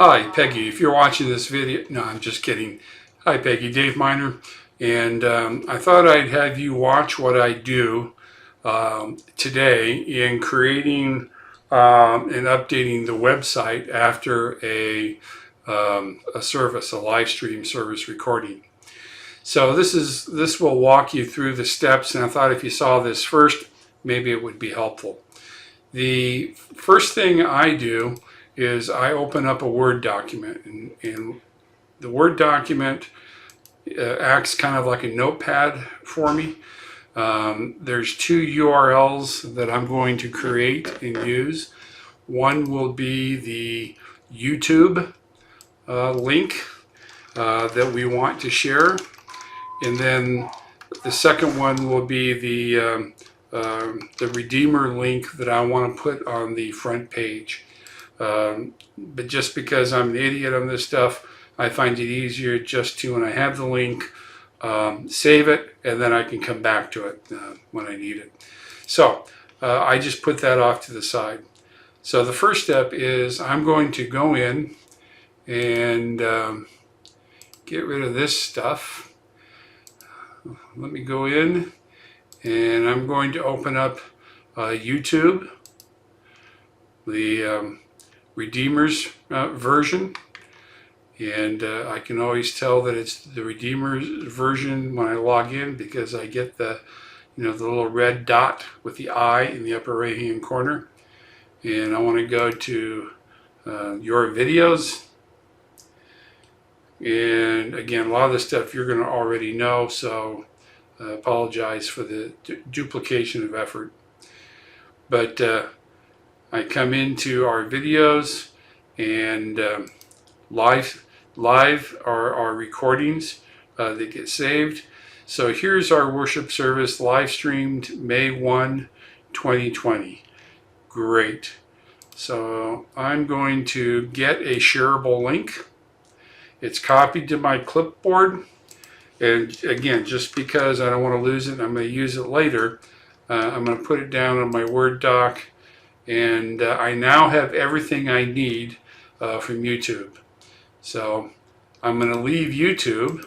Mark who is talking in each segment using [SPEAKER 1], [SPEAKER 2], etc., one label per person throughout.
[SPEAKER 1] Hi, Peggy. If you're watching this video, no, I'm just kidding. Hi, Peggy. Dave Miner. And I thought I'd have you watch what I do today in creating and updating the website after a service, a live stream service recording. So this will walk you through the steps, and I thought if you saw this first, maybe it would be helpful. The first thing I do is I open up a Word document, and the Word document acts kind of like a notepad for me. There's two URLs that I'm going to create and use. One will be the YouTube link that we want to share, and then the second one will be the Redeemer link that I want to put on the front page. But just because I'm an idiot on this stuff, I find it easier just to, when I have the link, save it, and then I can come back to it when I need it. So I just put that off to the side. So the first step is I'm going to go in and get rid of this stuff. Let me go in, and I'm going to open up YouTube, the Redeemer's version, and I can always tell that it's the Redeemer's version when I log in, because I get the the little red dot with the I in the upper right hand corner. And I want to go to your videos, and again, a lot of this stuff you're going to already know, so I apologize for the duplication of effort. But I come into our videos, and live are our recordings that get saved. So here's our worship service live streamed May 1, 2020. Great. So I'm going to get a shareable link. It's copied to my clipboard. And again, just because I don't want to lose it, I'm going to use it later. I'm going to put it down on my Word doc. And I now have everything I need from YouTube. So I'm going to leave YouTube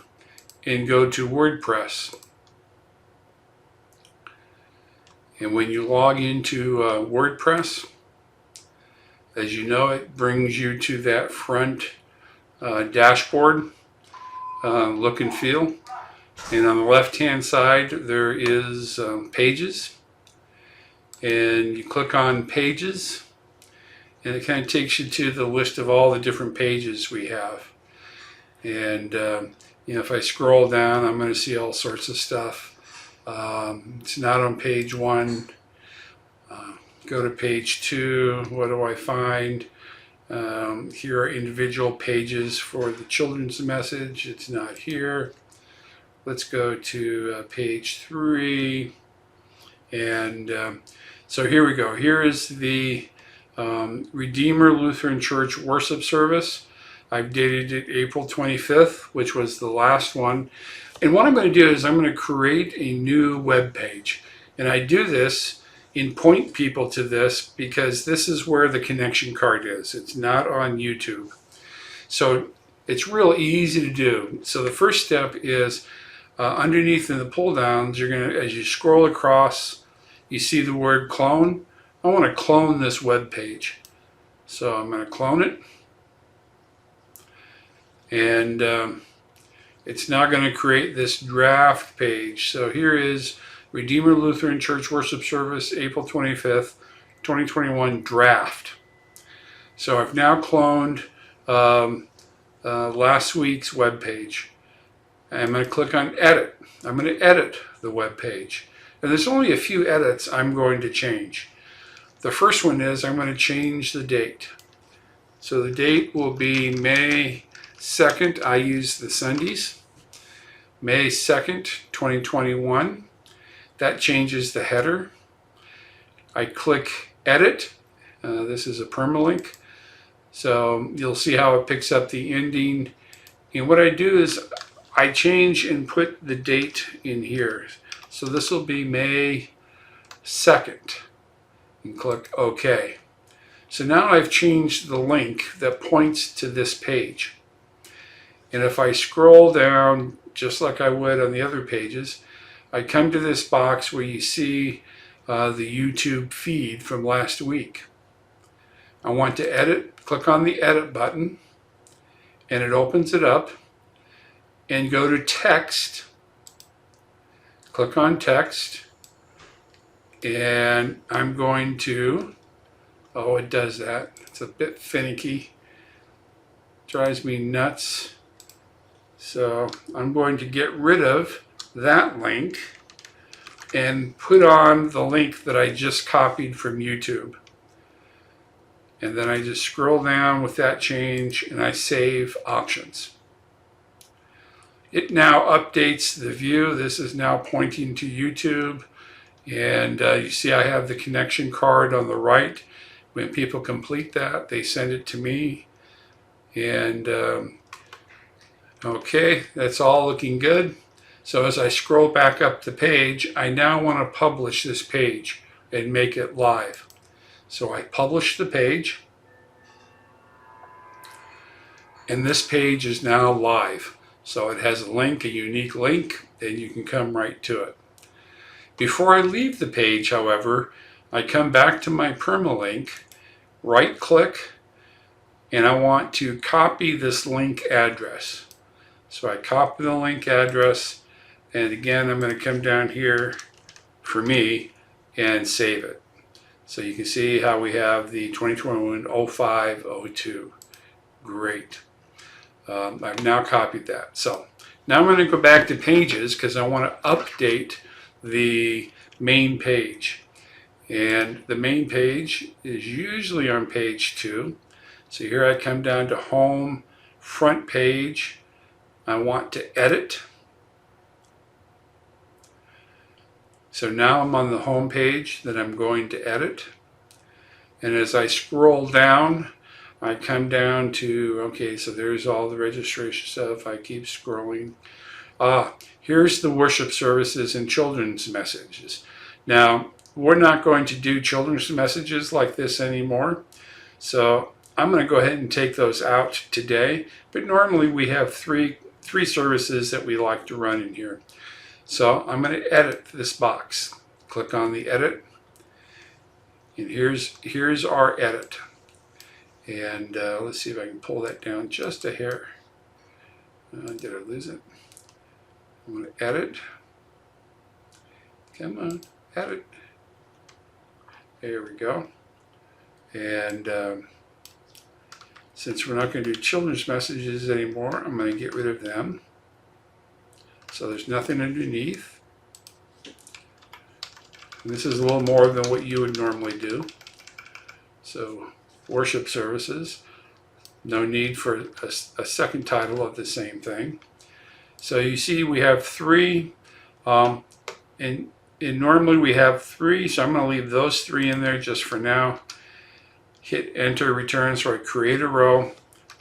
[SPEAKER 1] and go to WordPress. And when you log into WordPress, as you know, it brings you to that front dashboard look and feel. And on the left hand side there is pages. And you click on pages, and it kind of takes you to the list of all the different pages we have. And if I scroll down, I'm going to see all sorts of stuff. It's not on page 1. Go to page 2. What do I find? Here are individual pages for the children's message. It's not here. Let's go to page 3. And so here we go. Here is the Redeemer Lutheran Church worship service. I've dated it April 25th, which was the last one. And what I'm going to do is I'm going to create a new web page. And I do this and point people to this because this is where the connection card is. It's not on YouTube. So it's real easy to do. So the first step is underneath in the pull downs, you're going to, as you scroll across, you see the word clone. I want to clone this web page. So I'm going to clone it. And it's now going to create this draft page. So here is Redeemer Lutheran Church Worship Service, April 25th, 2021 draft. So I've now cloned last week's web page. I'm going to click on edit. I'm going to edit the web page. And there's only a few edits I'm going to change. The first one is I'm going to change the date. So the date will be May 2nd. I use the Sundays. May 2nd, 2021. That changes the header. I click edit. This is a permalink. So you'll see how it picks up the ending. And what I do is I change and put the date in here. So this will be May 2nd, and click OK. So now I've changed the link that points to this page. And if I scroll down, just like I would on the other pages, I come to this box where you see the YouTube feed from last week. I want to edit, click on the edit button, and it opens it up. And go to text, click on text, and I'm going to, oh, it does that. It's a bit finicky, drives me nuts. So I'm going to get rid of that link and put on the link that I just copied from YouTube. And then I just scroll down with that change and I save options. It now updates the view. This is now pointing to YouTube. And you see I have the connection card on the right. When people complete that, they send it to me. And okay, that's all looking good. So as I scroll back up the page, I now want to publish this page and make it live. So I publish the page. And this page is now live. So it has a link, a unique link, and you can come right to it. Before I leave the page, however, I come back to my permalink, right click, and I want to copy this link address. So I copy the link address, and again I'm going to come down here for me and save it. So you can see how we have the 2021-05-02. Great. I've now copied that. So now I'm going to go back to pages because I want to update the main page. And the main page is usually on page 2. So here I come down to home, front page. I want to edit. So now I'm on the home page that I'm going to edit. And as I scroll down, I come down to, okay, so there's all the registration stuff. I keep scrolling. Here's the worship services and children's messages. Now, we're not going to do children's messages like this anymore. So I'm going to go ahead and take those out today. But normally we have three services that we like to run in here. So I'm going to edit this box. Click on the edit. And here's our edit. And let's see if I can pull that down just a hair. Did I lose it? I'm going to edit. Come on, edit. There we go. And since we're not going to do children's messages anymore, I'm going to get rid of them. So there's nothing underneath. And this is a little more than what you would normally do. So worship services, no need for a second title of the same thing. So you see we have 3, and normally we have 3, so I'm going to leave those 3 in there just for now. Hit enter, return, so I create a row,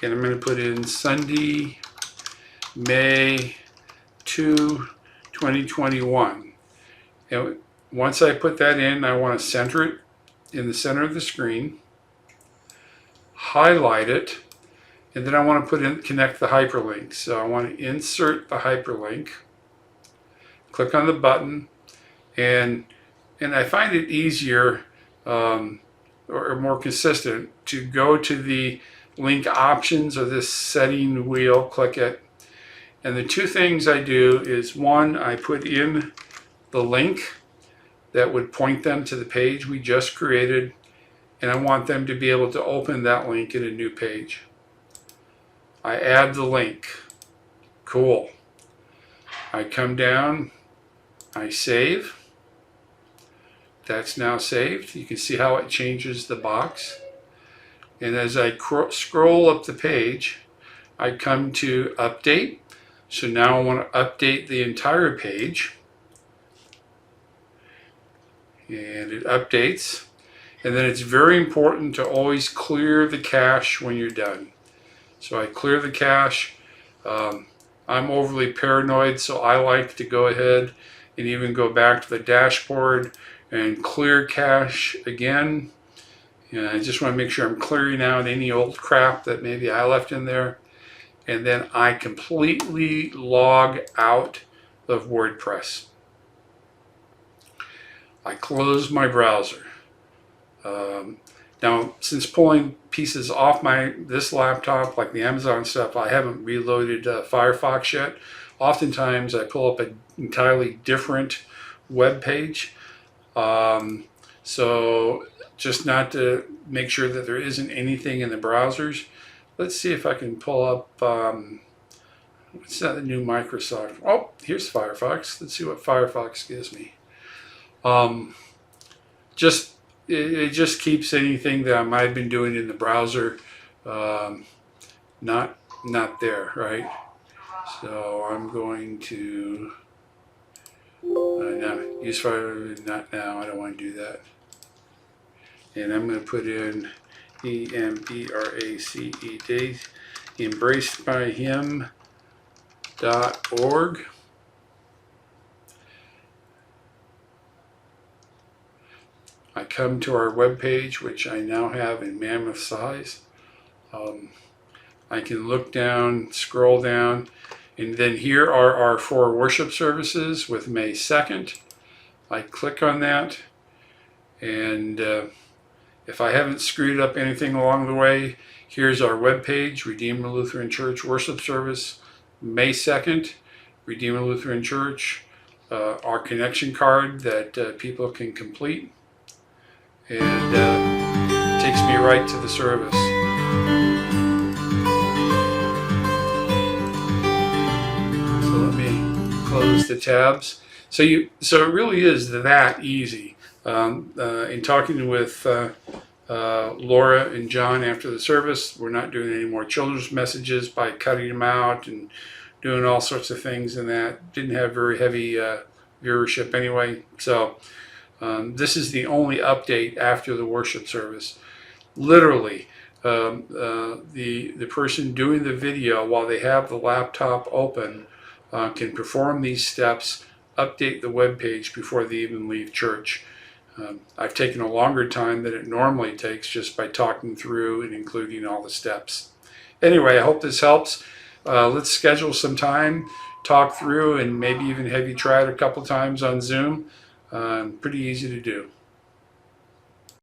[SPEAKER 1] and I'm going to put in Sunday, May 2, 2021. And once I put that in, I want to center it in the center of the screen. Highlight it, and then I want to connect the hyperlink. So I want to insert the hyperlink, click on the button, and I find it easier or more consistent to go to the link options or this setting wheel, click it, and the 2 things I do is, 1, I put in the link that would point them to the page we just created, and I want them to be able to open that link in a new page. I add the link. Cool. I come down, I save. That's now saved. You can see how it changes the box. And as I scroll up the page, I come to update. So now I want to update the entire page. And it updates. And then it's very important to always clear the cache when you're done. So I clear the cache. I'm overly paranoid, so I like to go ahead and even go back to the dashboard and clear cache again. And I just want to make sure I'm clearing out any old crap that maybe I left in there. And then I completely log out of WordPress. I close my browser. Now, since pulling pieces off this laptop, like the Amazon stuff, I haven't reloaded Firefox yet. Oftentimes, I pull up an entirely different web page. So just not to make sure that there isn't anything in the browsers. Let's see if I can pull up, what's that, the new Microsoft? Oh, here's Firefox. Let's see what Firefox gives me. It just keeps anything that I might have been doing in the browser not there, right? So I'm going to no, use Firefox, not now. I don't want to do that. And I'm going to put in EMBRACE days, embracedbyhim.org. I come to our web page, which I now have in mammoth size. I can look down, scroll down, and then here are our 4 worship services with May 2nd. I click on that, and if I haven't screwed up anything along the way, here's our web page, Redeemer Lutheran Church worship service, May 2nd, Redeemer Lutheran Church, our connection card that people can complete. And it takes me right to the service. So let me close the tabs. So it really is that easy. In talking with Laura and John after the service, we're not doing any more children's messages by cutting them out and doing all sorts of things, and that didn't have very heavy viewership anyway. So this is the only update after the worship service. Literally, the person doing the video while they have the laptop open can perform these steps, update the web page before they even leave church. I've taken a longer time than it normally takes just by talking through and including all the steps. Anyway, I hope this helps. Let's schedule some time, talk through, and maybe even have you try it a couple times on Zoom. Pretty easy to do.